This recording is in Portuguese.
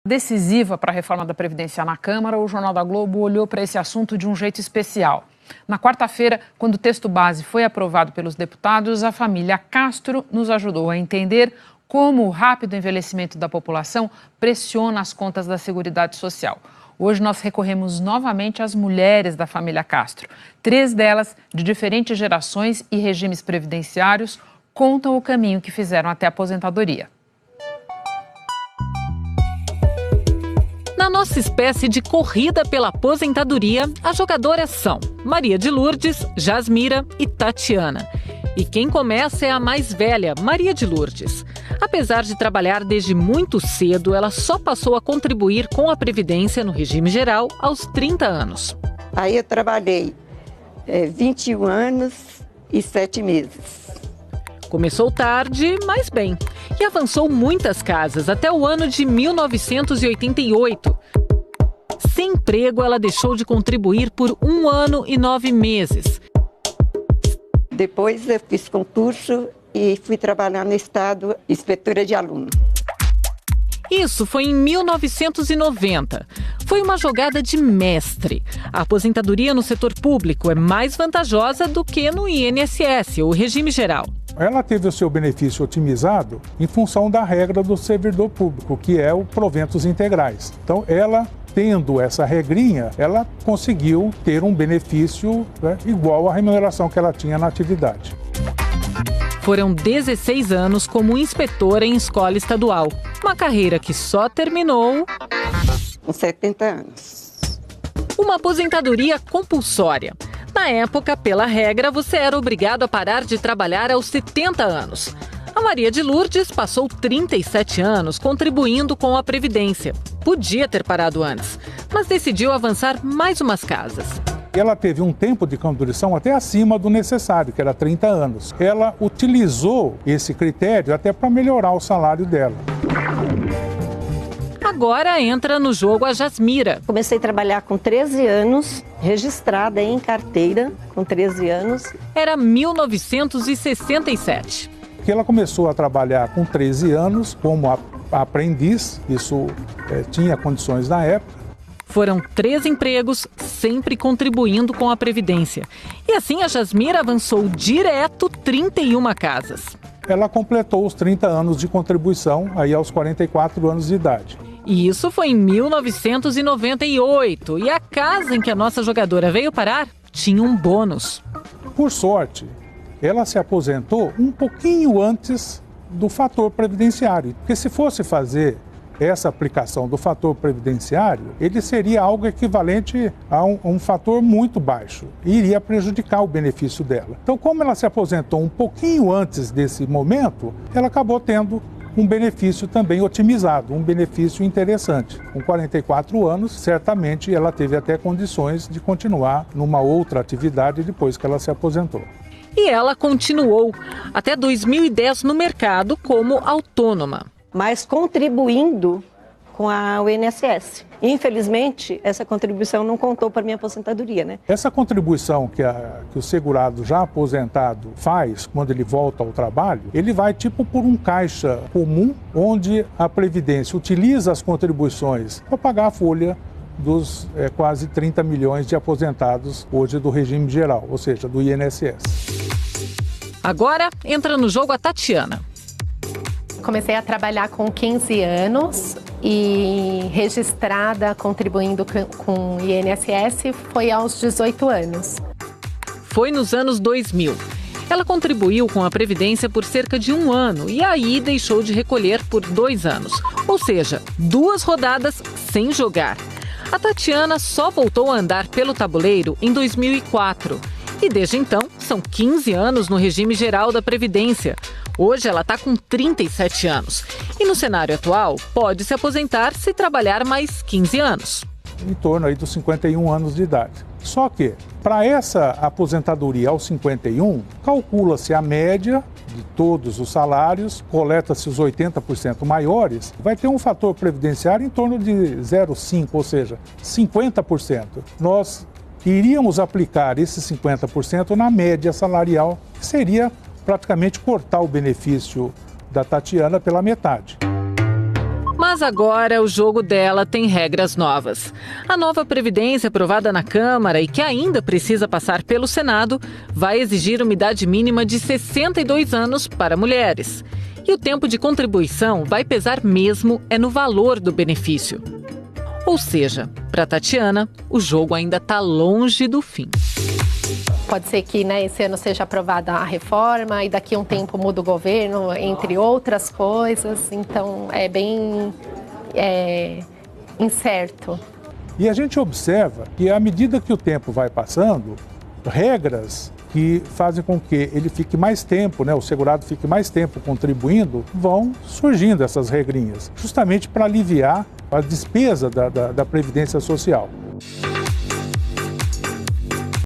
Decisiva para a reforma da Previdência na Câmara, o Jornal da Globo olhou para esse assunto de um jeito especial. Na quarta-feira, quando o texto base foi aprovado pelos deputados, a família Castro nos ajudou a entender como o rápido envelhecimento da população pressiona as contas da Seguridade Social. Hoje nós recorremos novamente às mulheres da família Castro. 3 delas, de diferentes gerações e regimes previdenciários, contam o caminho que fizeram até a aposentadoria. Na nossa espécie de corrida pela aposentadoria, as jogadoras são Maria de Lourdes, Jasmira e Tatiana. E quem começa é a mais velha, Maria de Lourdes. Apesar de trabalhar desde muito cedo, ela só passou a contribuir com a Previdência no regime geral aos 30 anos. Aí eu trabalhei 21 anos e 7 meses. Começou tarde, mas bem, e avançou muitas casas até o ano de 1988. Sem emprego, ela deixou de contribuir por 1 ano e 9 meses. Depois eu fiz concurso e fui trabalhar no Estado, inspetora de aluno. Isso foi em 1990. Foi uma jogada de mestre. A aposentadoria no setor público é mais vantajosa do que no INSS, o regime geral. Ela teve o seu benefício otimizado em função da regra do servidor público, que é o proventos integrais. Então, ela, tendo essa regrinha, ela conseguiu ter um benefício igual à remuneração que ela tinha na atividade. Foram 16 anos como inspetora em escola estadual. Uma carreira que só terminou com 70 anos. Uma aposentadoria compulsória. Na época, pela regra, você era obrigado a parar de trabalhar aos 70 anos. A Maria de Lourdes passou 37 anos contribuindo com a Previdência. Podia ter parado antes, mas decidiu avançar mais umas casas. Ela teve um tempo de contribuição até acima do necessário, que era 30 anos. Ela utilizou esse critério até para melhorar o salário dela. Agora entra no jogo a Jasmira. Comecei a trabalhar com 13 anos, registrada em carteira com 13 anos. Era 1967. Ela começou a trabalhar com 13 anos como aprendiz, isso tinha condições na época. Foram 3 empregos, sempre contribuindo com a Previdência. E assim a Jasmira avançou direto 31 casas. Ela completou os 30 anos de contribuição aí aos 44 anos de idade. E isso foi em 1998. E a casa em que a nossa jogadora veio parar tinha um bônus. Por sorte, ela se aposentou um pouquinho antes do fator previdenciário. Porque se fosse fazer essa aplicação do fator previdenciário, ele seria algo equivalente a um fator muito baixo e iria prejudicar o benefício dela. Então, como ela se aposentou um pouquinho antes desse momento, ela acabou tendo um benefício também otimizado, um benefício interessante. Com 44 anos, certamente ela teve até condições de continuar numa outra atividade depois que ela se aposentou. E ela continuou até 2010 no mercado como autônoma. Mas contribuindo com o INSS. Infelizmente, essa contribuição não contou para minha aposentadoria, né? Essa contribuição que o segurado já aposentado faz quando ele volta ao trabalho, ele vai tipo por um caixa comum, onde a Previdência utiliza as contribuições para pagar a folha dos quase 30 milhões de aposentados hoje do regime geral, ou seja, do INSS. Agora entra no jogo a Tatiana. Comecei a trabalhar com 15 anos e registrada, contribuindo com o INSS, foi aos 18 anos. Foi nos anos 2000. Ela contribuiu com a Previdência por cerca de 1 ano e aí deixou de recolher por 2 anos. Ou seja, 2 rodadas sem jogar. A Tatiana só voltou a andar pelo tabuleiro em 2004. E desde então, são 15 anos no regime geral da Previdência. Hoje ela está com 37 anos. E no cenário atual, pode se aposentar se trabalhar mais 15 anos. Em torno aí dos 51 anos de idade. Só que, para essa aposentadoria aos 51, calcula-se a média de todos os salários, coleta-se os 80% maiores, vai ter um fator previdenciário em torno de 0,5, ou seja, 50%. Nós iríamos aplicar esses 50% na média salarial, que seria praticamente cortar o benefício da Tatiana pela metade. Mas Mas agora o jogo dela tem regras novas. A nova Previdência aprovada na Câmara e que ainda precisa passar pelo Senado vai exigir uma idade mínima de 62 anos para mulheres. E o tempo de contribuição vai pesar mesmo no valor do benefício. Ou seja, para Tatiana, o jogo ainda está longe do fim. Pode ser que esse ano seja aprovada a reforma e daqui a um tempo muda o governo, entre outras coisas. Então, é bem incerto. E a gente observa que, à medida que o tempo vai passando, regras que fazem com que ele fique mais tempo, o segurado fique mais tempo contribuindo, vão surgindo essas regrinhas, justamente para aliviar a despesa da Previdência Social.